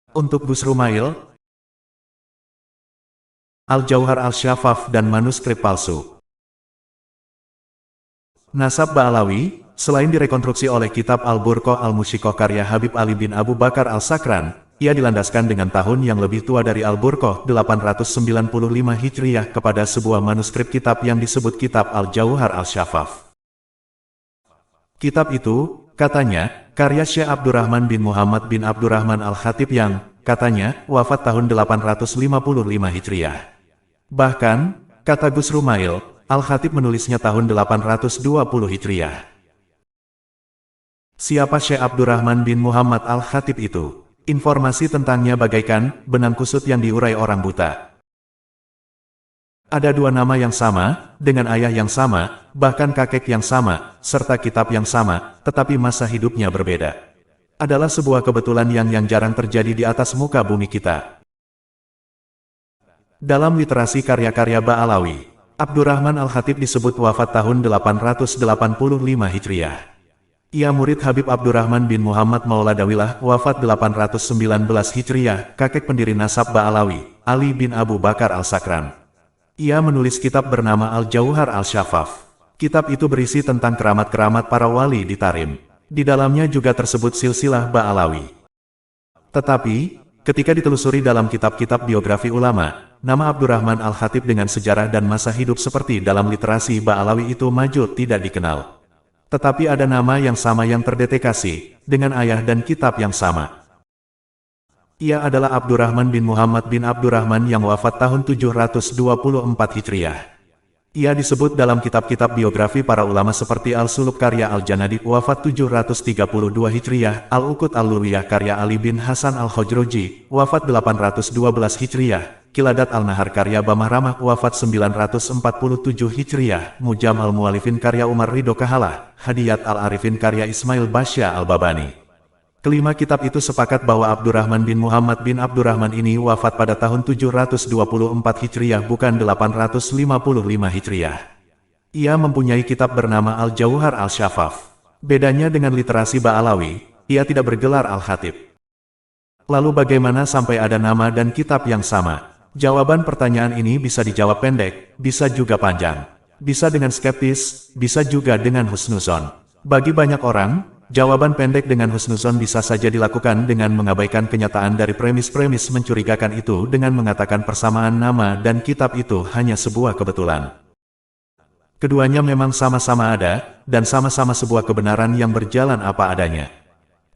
Untuk Gus Rumail, Al-Jauhar Al-Syafaf dan manuskrip palsu. Nasab Ba'alawi, selain direkonstruksi oleh kitab Al-Burqah Al-Mushikoh karya Habib Ali bin Abu Bakar Al-Sakran, ia dilandaskan dengan tahun yang lebih tua dari Al-Burqah 895 Hijriyah kepada sebuah manuskrip kitab yang disebut kitab Al-Jauhar Al-Syafaf. Kitab itu, katanya, karya Syekh Abdurrahman bin Muhammad bin Abdurrahman Al-Khatib yang, katanya, wafat tahun 855 Hijriyah. Bahkan, kata Gus Rumail, Al-Khatib menulisnya tahun 820 Hijriyah. Siapa Syekh Abdurrahman bin Muhammad Al-Khatib itu? Informasi tentangnya bagaikan benang kusut yang diurai orang buta. Ada dua nama yang sama, dengan ayah yang sama, bahkan kakek yang sama, serta kitab yang sama, tetapi masa hidupnya berbeda. Adalah sebuah kebetulan yang jarang terjadi di atas muka bumi kita. Dalam literasi karya-karya Ba'alawi, Abdurrahman Al-Khatib disebut wafat tahun 885 Hijriyah. Ia murid Habib Abdurrahman bin Muhammad Mauladawilah, wafat 819 Hijriyah, kakek pendiri nasab Ba'alawi, Ali bin Abu Bakar Al-Sakran. Ia menulis kitab bernama Al-Jauhar Al-Syafaf. Kitab itu berisi tentang keramat-keramat para wali di Tarim. Di dalamnya juga tersebut silsilah Ba'alawi. Tetapi, ketika ditelusuri dalam kitab-kitab biografi ulama, nama Abdurrahman Al-Khatib dengan sejarah dan masa hidup seperti dalam literasi Ba'alawi itu maju tidak dikenal. Tetapi ada nama yang sama yang terdetekasi, dengan ayah dan kitab yang sama. Ia adalah Abdurrahman bin Muhammad bin Abdurrahman yang wafat tahun 724 Hijriyah. Ia disebut dalam kitab-kitab biografi para ulama seperti Al-Suluk karya Al-Janadi wafat 732 Hijriyah, Al-Uqud Al-Lurwiyah karya Ali bin Hasan Al-Khojroji, wafat 812 Hijriyah, Kiladat Al-Nahar karya Bamah wafat 947 Hijriyah, Mujam Al-Mualifin karya Umar Ridho Kahalah, Hadiyat Al-Arifin karya Ismail Basya Al-Babani. Kelima kitab itu sepakat bahwa Abdurrahman bin Muhammad bin Abdurrahman ini wafat pada tahun 724 Hijriyah bukan 855 Hijriyah. Ia mempunyai kitab bernama Al-Jauhar Al-Syafaf. Bedanya dengan literasi Ba'alawi, ia tidak bergelar Al-Khatib. Lalu bagaimana sampai ada nama dan kitab yang sama? Jawaban pertanyaan ini bisa dijawab pendek, bisa juga panjang. Bisa dengan skeptis, bisa juga dengan husnuzon. Bagi banyak orang, jawaban pendek dengan husnuzon bisa saja dilakukan dengan mengabaikan kenyataan dari premis-premis mencurigakan itu dengan mengatakan persamaan nama dan kitab itu hanya sebuah kebetulan. Keduanya memang sama-sama ada, dan sama-sama sebuah kebenaran yang berjalan apa adanya.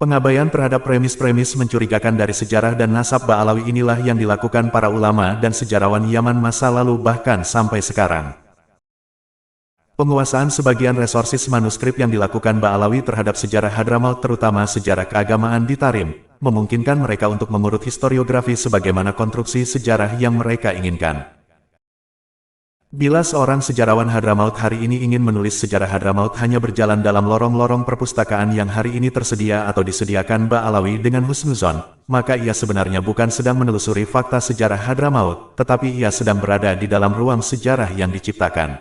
Pengabaian terhadap premis-premis mencurigakan dari sejarah dan nasab Ba'alawi inilah yang dilakukan para ulama dan sejarawan Yaman masa lalu bahkan sampai sekarang. Penguasaan sebagian resorsis manuskrip yang dilakukan Ba'alawi terhadap sejarah Hadramaut terutama sejarah keagamaan di Tarim, memungkinkan mereka untuk mengurut historiografi sebagaimana konstruksi sejarah yang mereka inginkan. Bila seorang sejarawan Hadramaut hari ini ingin menulis sejarah Hadramaut hanya berjalan dalam lorong-lorong perpustakaan yang hari ini tersedia atau disediakan Ba'alawi dengan husnuzon, maka ia sebenarnya bukan sedang menelusuri fakta sejarah Hadramaut, tetapi ia sedang berada di dalam ruang sejarah yang diciptakan.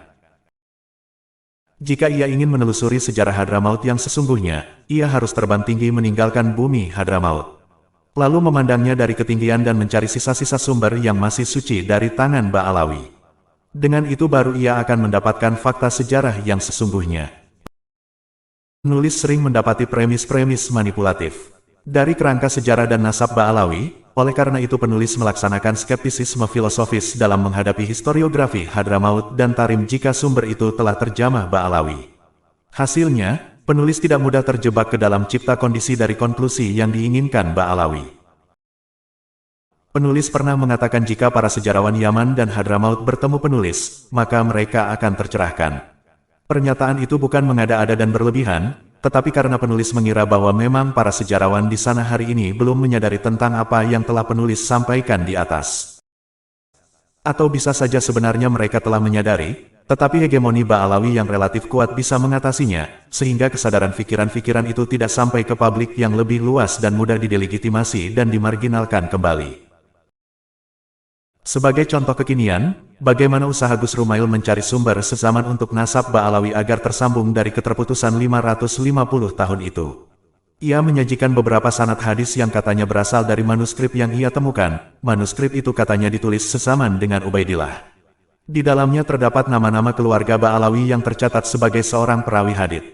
Jika ia ingin menelusuri sejarah Hadramaut yang sesungguhnya, ia harus terbang tinggi meninggalkan bumi Hadramaut. Lalu memandangnya dari ketinggian dan mencari sisa-sisa sumber yang masih suci dari tangan Ba'alawi. Dengan itu baru ia akan mendapatkan fakta sejarah yang sesungguhnya. Penulis sering mendapati premis-premis manipulatif dari kerangka sejarah dan nasab Ba'alawi, oleh karena itu penulis melaksanakan skeptisisme filosofis dalam menghadapi historiografi Hadramaut dan Tarim jika sumber itu telah terjamah Ba'alawi. Hasilnya, penulis tidak mudah terjebak ke dalam cipta kondisi dari konklusi yang diinginkan Ba'alawi. Penulis pernah mengatakan jika para sejarawan Yaman dan Hadramaut bertemu penulis, maka mereka akan tercerahkan. Pernyataan itu bukan mengada-ada dan berlebihan, tetapi karena penulis mengira bahwa memang para sejarawan di sana hari ini belum menyadari tentang apa yang telah penulis sampaikan di atas. Atau bisa saja sebenarnya mereka telah menyadari, tetapi hegemoni Ba'alawi yang relatif kuat bisa mengatasinya, sehingga kesadaran pikiran-pikiran itu tidak sampai ke publik yang lebih luas dan mudah didelegitimasi dan dimarginalkan kembali. Sebagai contoh kekinian, bagaimana usaha Gus Rumail mencari sumber sezaman untuk nasab Ba'alawi agar tersambung dari keterputusan 550 tahun itu. Ia menyajikan beberapa sanad hadis yang katanya berasal dari manuskrip yang ia temukan. Manuskrip itu katanya ditulis sesaman dengan Ubaidillah. Di dalamnya terdapat nama-nama keluarga Ba'alawi yang tercatat sebagai seorang perawi hadits.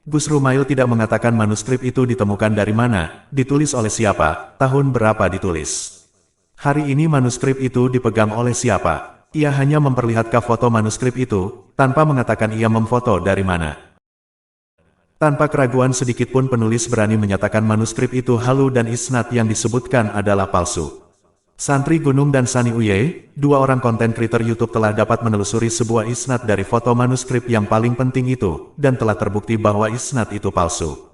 Gus Rumail tidak mengatakan manuskrip itu ditemukan dari mana, ditulis oleh siapa, tahun berapa ditulis. Hari ini manuskrip itu dipegang oleh siapa. Ia hanya memperlihatkan foto manuskrip itu, tanpa mengatakan ia memfoto dari mana. Tanpa keraguan sedikitpun penulis berani menyatakan manuskrip itu halu dan isnad yang disebutkan adalah palsu. Santri Gunung dan Sani Uye, dua orang konten kreator YouTube telah dapat menelusuri sebuah isnad dari foto manuskrip yang paling penting itu, dan telah terbukti bahwa isnad itu palsu.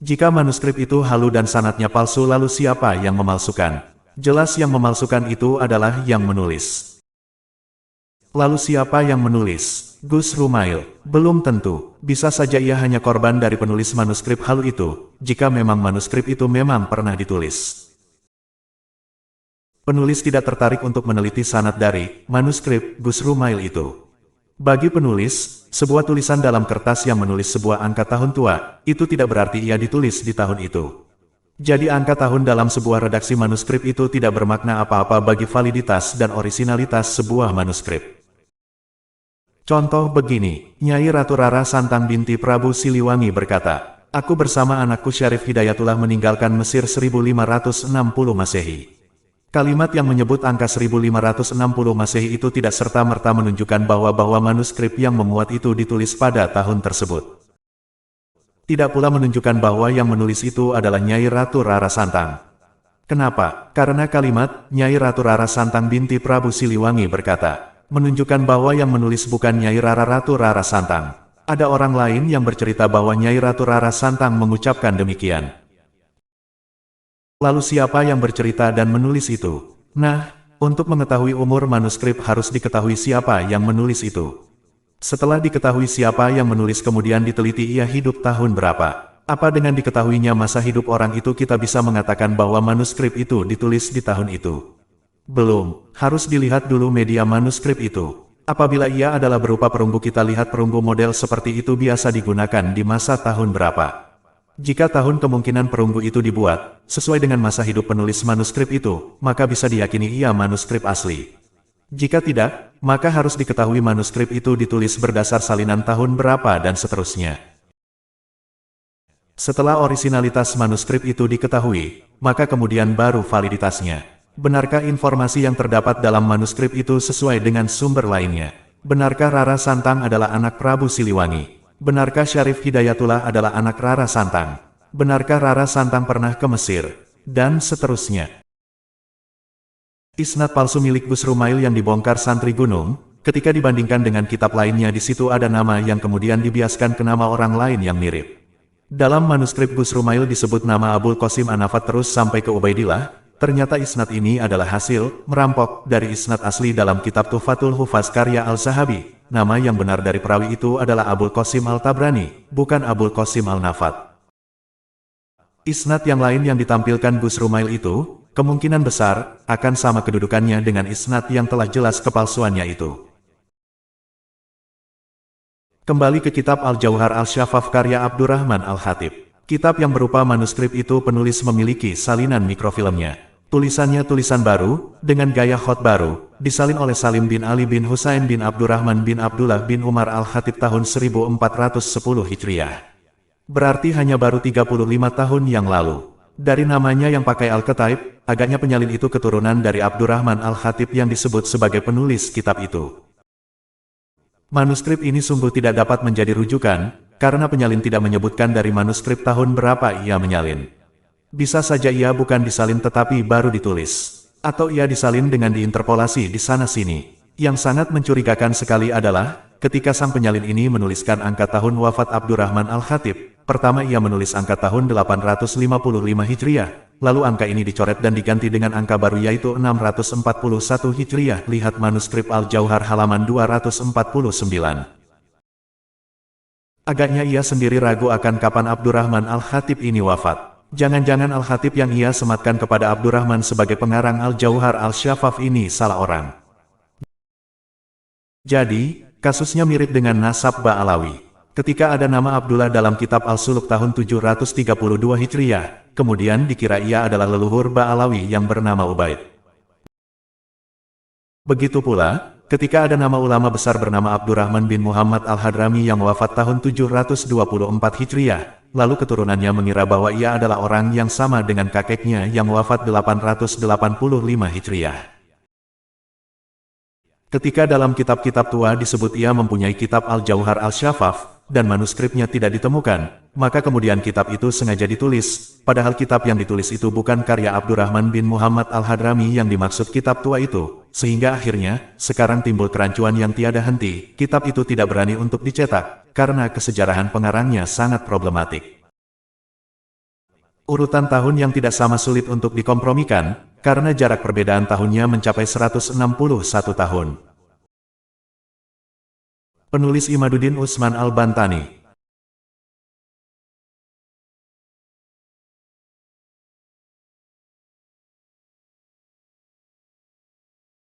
Jika manuskrip itu halu dan sanadnya palsu, lalu siapa yang memalsukan? Jelas yang memalsukan itu adalah yang menulis. Lalu siapa yang menulis? Gus Rumail. Belum tentu. Bisa saja ia hanya korban dari penulis manuskrip halu itu, jika memang manuskrip itu memang pernah ditulis. Penulis tidak tertarik untuk meneliti sanad dari manuskrip Gus Rumail itu. Bagi penulis, sebuah tulisan dalam kertas yang menulis sebuah angka tahun tua, itu tidak berarti ia ditulis di tahun itu. Jadi angka tahun dalam sebuah redaksi manuskrip itu tidak bermakna apa-apa bagi validitas dan orisinalitas sebuah manuskrip. Contoh begini, Nyai Ratu Rara Santang binti Prabu Siliwangi berkata, "Aku bersama anakku Syarif Hidayatullah meninggalkan Mesir 1560 Masehi." Kalimat yang menyebut angka 1560 Masehi itu tidak serta-merta menunjukkan bahwa manuskrip yang memuat itu ditulis pada tahun tersebut. Tidak pula menunjukkan bahwa yang menulis itu adalah Nyai Ratu Rara Santang. Kenapa? Karena kalimat, Nyai Ratu Rara Santang binti Prabu Siliwangi berkata, menunjukkan bahwa yang menulis bukan Nyai Ratu Rara Santang. Ada orang lain yang bercerita bahwa Nyai Ratu Rara Santang mengucapkan demikian. Lalu siapa yang bercerita dan menulis itu? Nah, untuk mengetahui umur manuskrip harus diketahui siapa yang menulis itu. Setelah diketahui siapa yang menulis kemudian diteliti ia hidup tahun berapa. Apa dengan diketahuinya masa hidup orang itu kita bisa mengatakan bahwa manuskrip itu ditulis di tahun itu? Belum, harus dilihat dulu media manuskrip itu. Apabila ia adalah berupa perunggu kita lihat perunggu model seperti itu biasa digunakan di masa tahun berapa. Jika tahun kemungkinan perunggu itu dibuat, sesuai dengan masa hidup penulis manuskrip itu, maka bisa diyakini ia manuskrip asli. Jika tidak, maka harus diketahui manuskrip itu ditulis berdasar salinan tahun berapa dan seterusnya. Setelah orisinalitas manuskrip itu diketahui, maka kemudian baru validitasnya. Benarkah informasi yang terdapat dalam manuskrip itu sesuai dengan sumber lainnya? Benarkah Rara Santang adalah anak Prabu Siliwangi? Benarkah Syarif Hidayatullah adalah anak Rara Santang? Benarkah Rara Santang pernah ke Mesir? Dan seterusnya. Isnad palsu milik Gus Rumail yang dibongkar santri Gunung, ketika dibandingkan dengan kitab lainnya di situ ada nama yang kemudian dibiaskan ke nama orang lain yang mirip. Dalam manuskrip Gus Rumail disebut nama Abul Qasim An-Nafat terus sampai ke Ubaidillah, ternyata isnad ini adalah hasil merampok dari isnad asli dalam kitab Tuhfatul Hufaz karya Al-Zahabi. Nama yang benar dari perawi itu adalah Abul Qasim Al-Tabrani, bukan Abul Qasim Al-Nafat. Isnad yang lain yang ditampilkan Gus Rumail itu, kemungkinan besar, akan sama kedudukannya dengan isnad yang telah jelas kepalsuannya itu. Kembali ke kitab Al-Jauhar Al-Syafaf karya Abdurrahman Al-Khatib. Kitab yang berupa manuskrip itu penulis memiliki salinan mikrofilmnya. Tulisannya tulisan baru, dengan gaya khot baru, disalin oleh Salim bin Ali bin Husain bin Abdurrahman bin Abdullah bin Umar Al-Khatib tahun 1410 Hijriah. Berarti hanya baru 35 tahun yang lalu. Dari namanya yang pakai Al-Kataib, agaknya penyalin itu keturunan dari Abdurrahman Al-Khatib yang disebut sebagai penulis kitab itu. Manuskrip ini sungguh tidak dapat menjadi rujukan, karena penyalin tidak menyebutkan dari manuskrip tahun berapa ia menyalin. Bisa saja ia bukan disalin tetapi baru ditulis. Atau ia disalin dengan diinterpolasi di sana-sini. Yang sangat mencurigakan sekali adalah, ketika sang penyalin ini menuliskan angka tahun wafat Abdurrahman Al-Khatib, pertama ia menulis angka tahun 855 Hijriah, lalu angka ini dicoret dan diganti dengan angka baru yaitu 641 Hijriah. Lihat manuskrip Al-Jauhar halaman 249. Agaknya ia sendiri ragu akan kapan Abdurrahman Al-Khatib ini wafat. Jangan-jangan Al-Khatib yang ia sematkan kepada Abdurrahman sebagai pengarang Al-Jauhar Al-Syafaf ini salah orang. Jadi, kasusnya mirip dengan nasab Ba'alawi. Ketika ada nama Abdullah dalam kitab Al-Suluk tahun 732 Hijriah, kemudian dikira ia adalah leluhur Ba'alawi yang bernama Ubaid. Begitu pula, ketika ada nama ulama besar bernama Abdurrahman bin Muhammad Al-Hadrami yang wafat tahun 724 Hijriah, lalu keturunannya mengira bahwa ia adalah orang yang sama dengan kakeknya yang wafat 885 Hijriah. Ketika dalam kitab-kitab tua disebut ia mempunyai kitab Al-Jauhar Al-Syafaf, dan manuskripnya tidak ditemukan, maka kemudian kitab itu sengaja ditulis, padahal kitab yang ditulis itu bukan karya Abdurrahman bin Muhammad Al-Hadrami yang dimaksud kitab tua itu, sehingga akhirnya, sekarang timbul kerancuan yang tiada henti, kitab itu tidak berani untuk dicetak, karena kesejarahan pengarangnya sangat problematik. Urutan tahun yang tidak sama sulit untuk dikompromikan, karena jarak perbedaan tahunnya mencapai 161 tahun. Penulis Imaduddin Utsman Al-Bantani